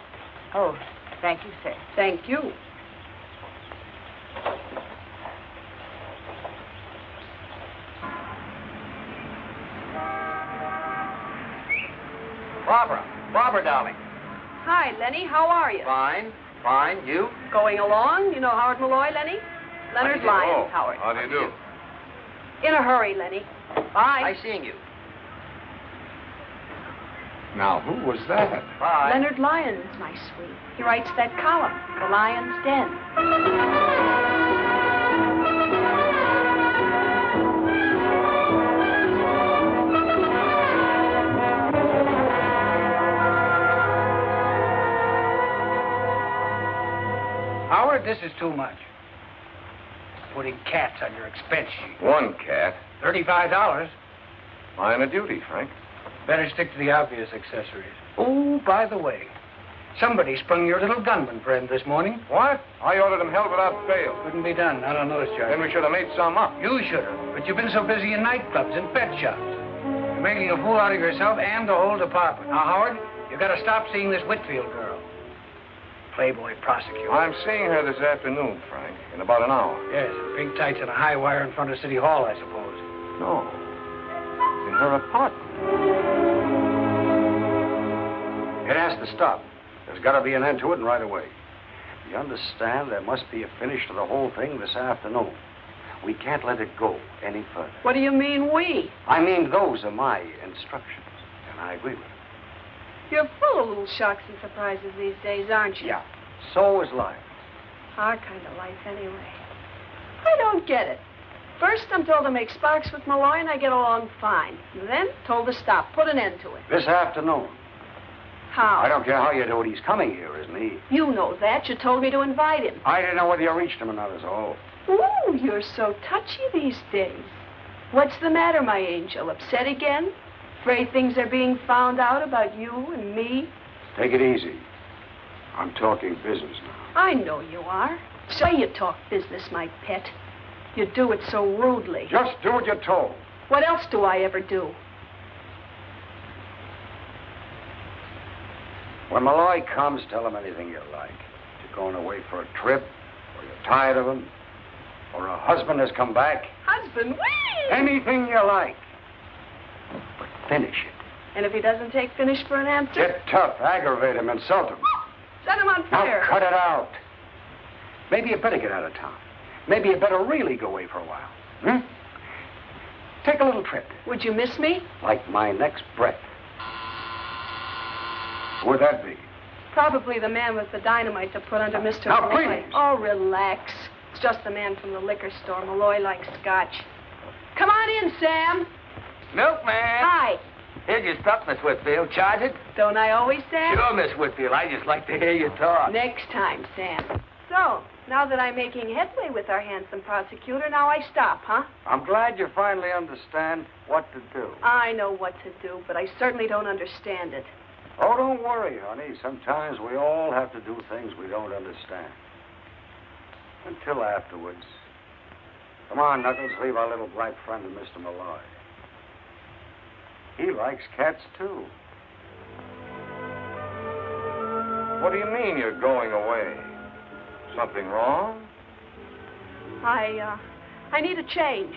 Oh, thank you, sir. Thank you. Barbara, darling. Hi, Lenny. How are you? Fine. You? Going along. You know Howard Malloy, Lenny? Leonard Lyons, Howard. How do you do? In a hurry, Lenny. Bye. Nice seeing you. Now, who was that? Bye. Leonard Lyons, my sweet. He writes that column, The Lion's Den. Howard, this is too much. Putting cats on your expense sheet. One cat. $35. Line of duty, Frank. Better stick to the obvious accessories. Oh, by the way, somebody sprung your little gunman friend this morning. What? I ordered him held without bail. Couldn't be done. Not on notice charge. Then we should have made some up. You should have. But you've been so busy in nightclubs and pet shops. You're making a fool out of yourself and the whole department. Now, Howard, you got to stop seeing this Whitfield girl. Playboy prosecutor. I'm seeing her this afternoon, Frank, in about an hour. Yes, in pink tights and a high wire in front of City Hall, I suppose. No. In her apartment. It has to stop. There's got to be an end to it, and right away. You understand? There must be a finish to the whole thing this afternoon. We can't let it go any further. What do you mean, we? I mean, those are my instructions, and I agree with them. You're full of little shocks and surprises these days, aren't you? Yeah. So is life. Our kind of life, anyway. I don't get it. First, I'm told to make sparks with Malloy, and I get along fine. Then, told to stop, put an end to it. This afternoon. How? I don't care how you do it. He's coming here, isn't he? You know that. You told me to invite him. I didn't know whether you reached him or not, is all. Ooh, you're so touchy these days. What's the matter, my angel? Upset again? Afraid things are being found out about you and me? Take it easy. I'm talking business now. I know you are. So you talk business, my pet. You do it so rudely. Just do what you're told. What else do I ever do? When Malloy comes, tell him anything you like. You're going away for a trip, or you're tired of him, or a husband has come back. Husband, whee! Anything you like. But finish it. And if he doesn't take finish for an answer? Get tough, aggravate him, insult him. Set him on fire. Now cut it out. Maybe you better get out of town. Maybe you better really go away for a while. Take a little trip. Would you miss me? Like my next breath. Who would that be? Probably the man with the dynamite to put under Mr. Now, Malloy. please. Oh, relax. It's just the man from the liquor store. Malloy likes scotch. Come on in, Sam. Milkman. Hi. Here's your stuff, Miss Whitfield. Charge it? Don't I always, Sam? Sure, Miss Whitfield. I just like to hear you talk. Next time, Sam. So, now that I'm making headway with our handsome prosecutor, now I stop, huh? I'm glad you finally understand what to do. I know what to do, but I certainly don't understand it. Oh, don't worry, honey. Sometimes we all have to do things we don't understand. Until afterwards. Come on, Knuckles, leave our little black friend to Mr. Malloy. He likes cats, too. What do you mean you're going away? Something wrong? I need a change.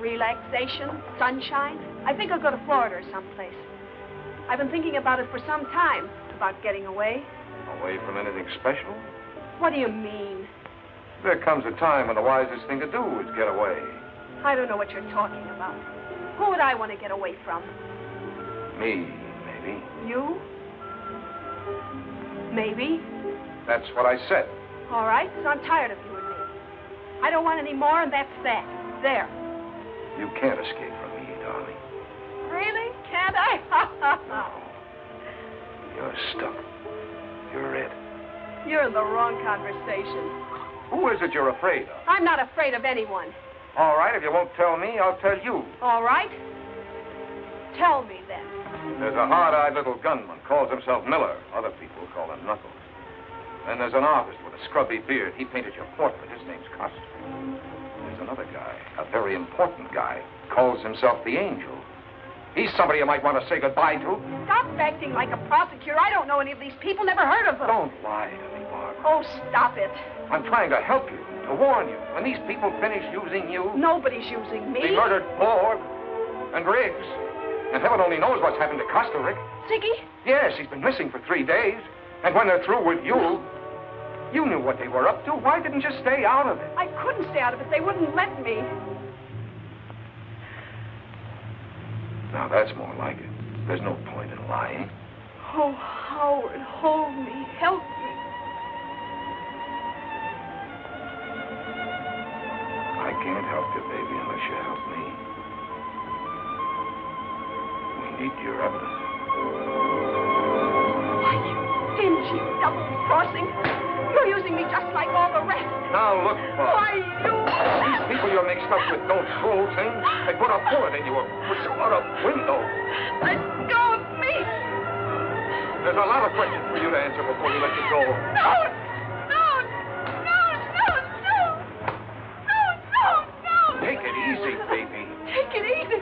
Relaxation, sunshine. I think I'll go to Florida or someplace. I've been thinking about it for some time, about getting away. Away from anything special? What do you mean? There comes a time when the wisest thing to do is get away. I don't know what you're talking about. Who would I want to get away from? Me, maybe. You? Maybe. That's what I said. All right, so I'm tired of you and me. I don't want any more, and that's that. There. You can't escape from me, darling. Really? Can't I? You're stuck. You're it. You're in the wrong conversation. Who is it you're afraid of? I'm not afraid of anyone. All right, if you won't tell me, I'll tell you. All right? Tell me, then. There's a hard-eyed little gunman, calls himself Miller. Other people call him Knuckles. Then there's an artist with a scrubby beard. He painted your portrait. His name's Costa. There's another guy, a very important guy, calls himself the Angel. He's somebody you might want to say goodbye to. Stop acting like a prosecutor. I don't know any of these people, never heard of them. Don't lie to me, Barbara. Oh, stop it. I'm trying to help you, to warn you. When these people finish using you... Nobody's using me. They murdered Ford and Riggs. And heaven only knows what's happened to Costa, Rick. Ziggy? Yes, he's been missing for 3 days. And when they're through with you, you knew what they were up to. Why didn't you stay out of it? I couldn't stay out of it. They wouldn't let me. Now, that's more like it. There's no point in lying. Oh, Howard, hold me. Help me. I can't help you, baby, unless you help me. We need your evidence. Why, you dingy, double-crossing. You're using me just like all the rest. Now, look, Bob. Why, you... These people you're mixed up with don't fool things. They put a bullet in you or push you out a window. Let go of me. There's a lot of questions for you to answer before we let you go. No! Take it easy, baby. Take it easy.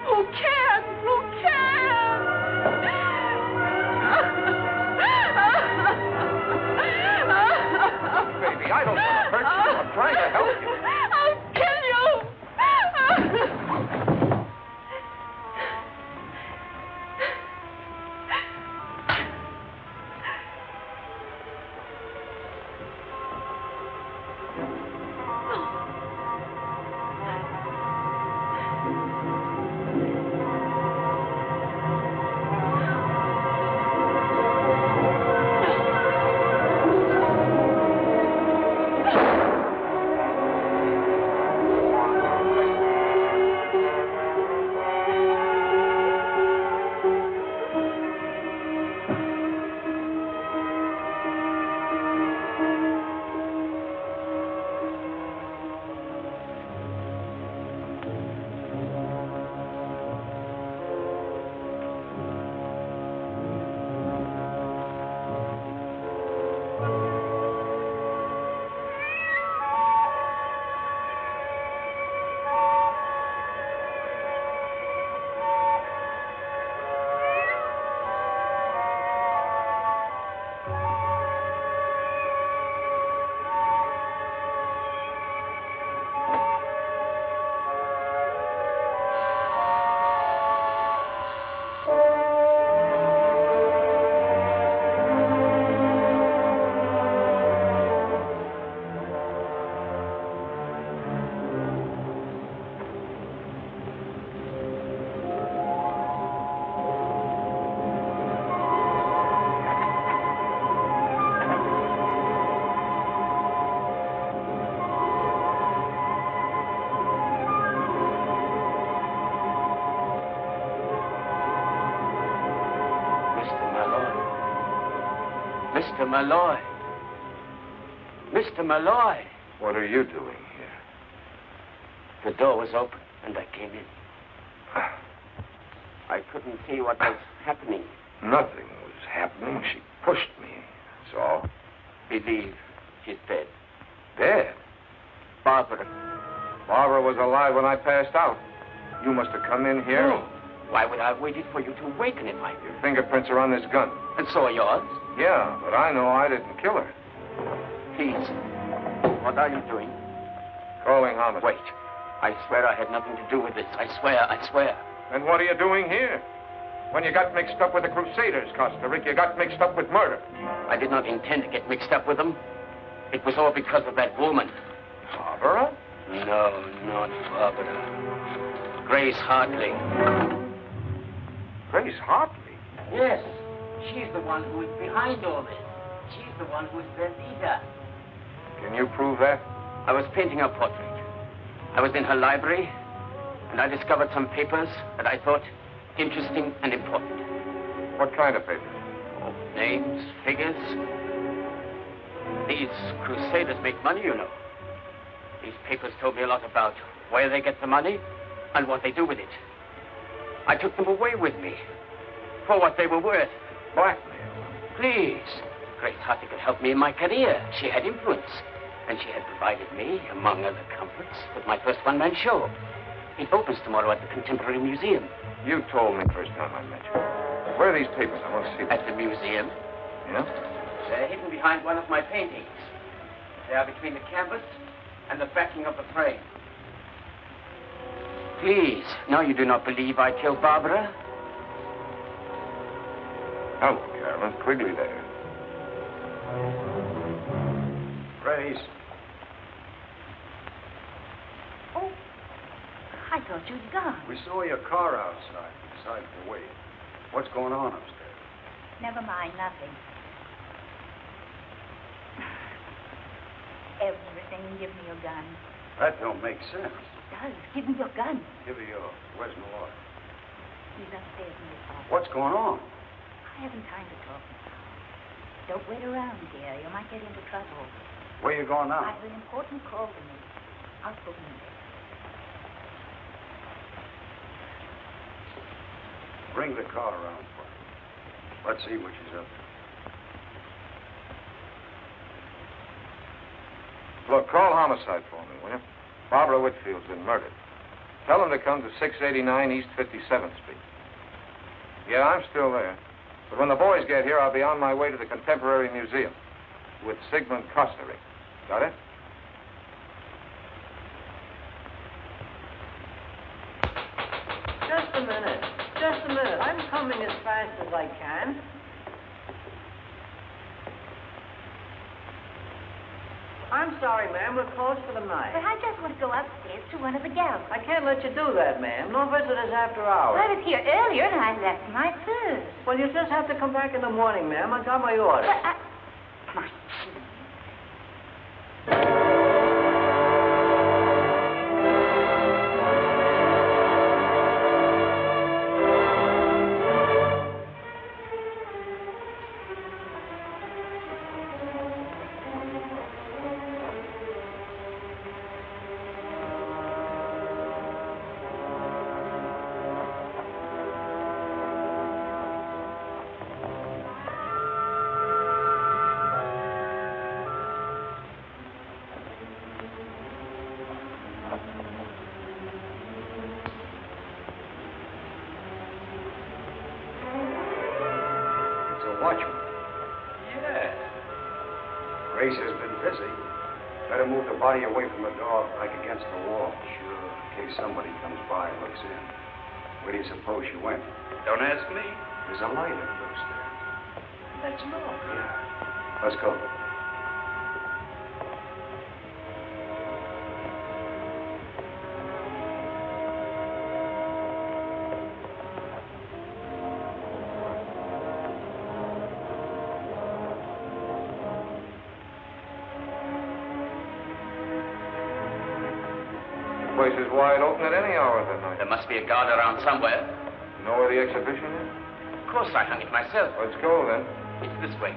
Who can? Who can? Baby, I don't want to hurt you. I'm trying to help you. I'll kill you. Mr. Malloy. Mr. Malloy. What are you doing here? The door was open, and I came in. I couldn't see what was happening. Nothing was happening. She pushed me. That's all. Believe she's dead. Dead? Barbara. Barbara was alive when I passed out. You must have come in here. No. Why would I have waited for you to awaken if I... Your fingerprints are on this gun. And so are yours? Yeah, but I know I didn't kill her. Please. What are you doing? Calling homicide. Wait. I swear I had nothing to do with this. I swear. Then what are you doing here? When you got mixed up with the Crusaders, Costa Rica, you got mixed up with murder. I did not intend to get mixed up with them. It was all because of that woman. Barbara? No, not Barbara. Grace Hartley. Grace Hartley? Yes. She's the one who is behind all this. She's the one who is their leader. Can you prove that? I was painting her portrait. I was in her library, and I discovered some papers that I thought interesting and important. What kind of papers? Oh, names, figures. These Crusaders make money, you know. These papers told me a lot about where they get the money and what they do with it. I took them away with me for what they were worth. Blackmail? Please. Grace Hartley could help me in my career. She had influence. And she had provided me, among other comforts, with my first one-man show. It opens tomorrow at the Contemporary Museum. You told me first time I met you. Where are these papers? I want to see them. At the museum. Yeah? They're hidden behind one of my paintings. They are between the canvas and the backing of the frame. Please, now you do not believe I killed Barbara? Hello, Carolyn. Quigley there. Grace. Oh, I thought you'd gone. We saw your car outside. We decided to wait. What's going on upstairs? Never mind, nothing. Everything. Give me your gun. That don't make sense. It does. Give me your gun. Give her yours. Where's Malloy? He's upstairs in his office. What's going on? I haven't time to talk now. Don't wait around, dear. You might get into trouble. Where you going now? I have an important call to make. I'll phone you. Bring the car around for me. Let's see what she's up to. Look, call homicide for me, will you? Barbara Whitfield's been murdered. Tell them to come to 689 East 57th Street. Yeah, I'm still there. But when the boys get here, I'll be on my way to the Contemporary Museum with Sigmund Kosterick. Got it? Just a minute. Just a minute. I'm coming as fast as I can. I'm sorry, ma'am. We're closed for the night. But I just want to go upstairs to one of the galleries. I can't let you do that, ma'am. No visitors after hours. I was here earlier and I left my purse. Well, you just have to come back in the morning, ma'am. I got my orders. But my Grace has been busy. Better move the body away from the door, back against the wall. Sure. In case somebody comes by and looks in. Where do you suppose she went? Don't ask me. There's a light up those stairs. That's all. Yeah. Let's go. The place is wide open at any hour of the night. There must be a guard around somewhere. You know where the exhibition is? Of course, I hung it myself. Let's go, then. It's this way.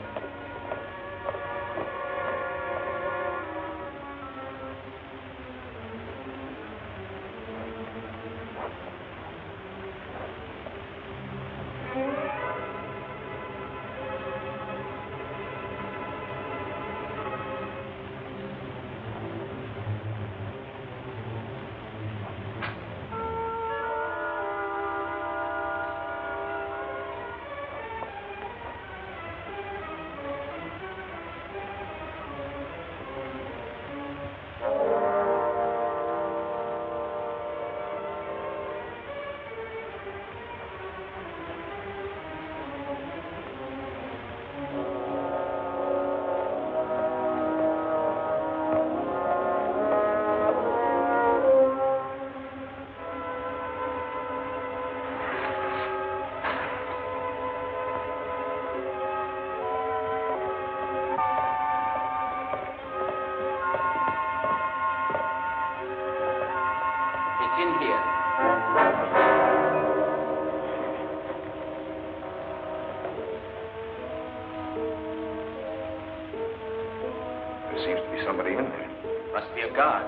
There seems to be somebody in there. Must be a guard.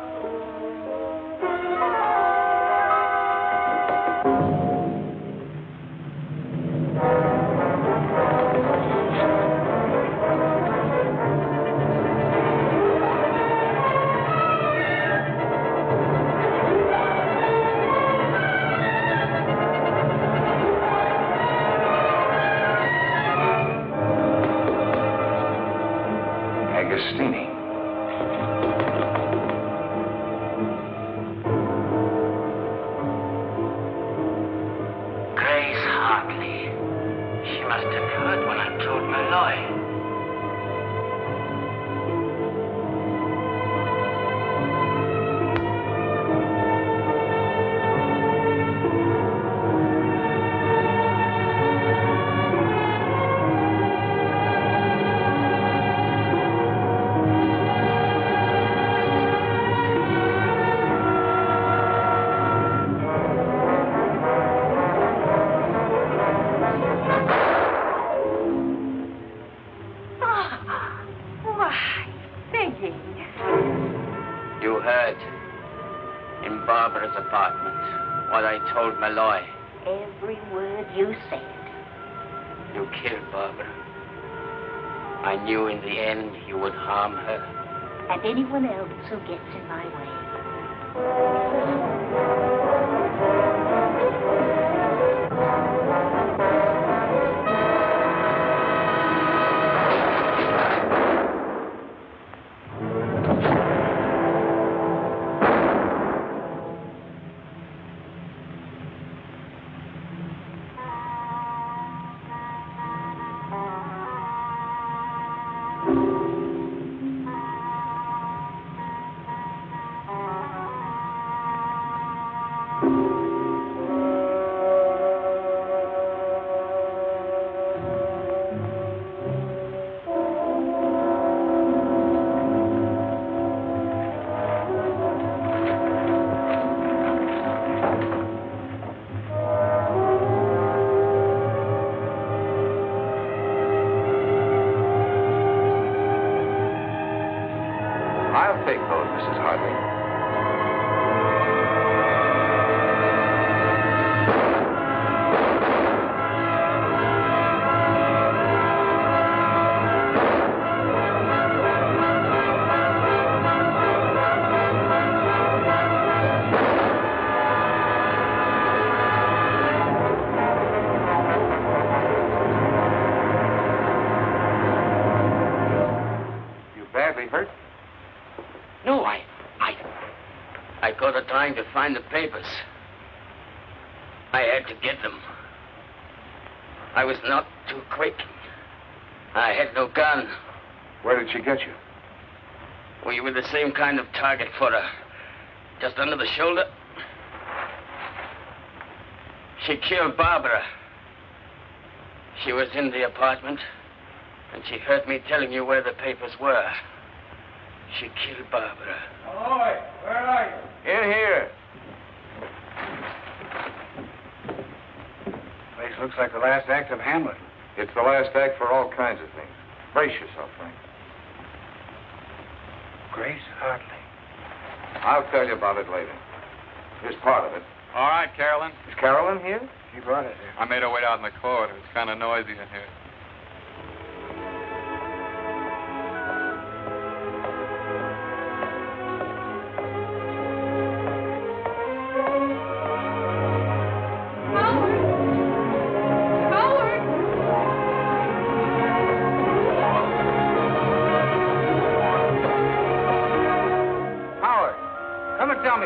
Told Malloy. Every word you said. You killed Barbara. I knew in the end you would harm her. And anyone else who gets in my way. To find the papers. I had to get them. I was not too quick. I had no gun. Where did she get you? We were the same kind of target for her. Just under the shoulder. She killed Barbara. She was in the apartment, and she heard me telling you where the papers were. She killed Barbara. Malloy, where are you? In here. Place looks like the last act of Hamlet. It's the last act for all kinds of things. Brace yourself, Frank. Grace Hartley. I'll tell you about it later. Here's part of it. All right, Carolyn. Is Carolyn here? She brought us here. I made her wait out in the corridor. It's kind of noisy in here.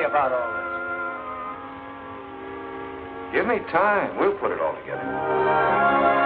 About all this. Give me time. We'll put it all together.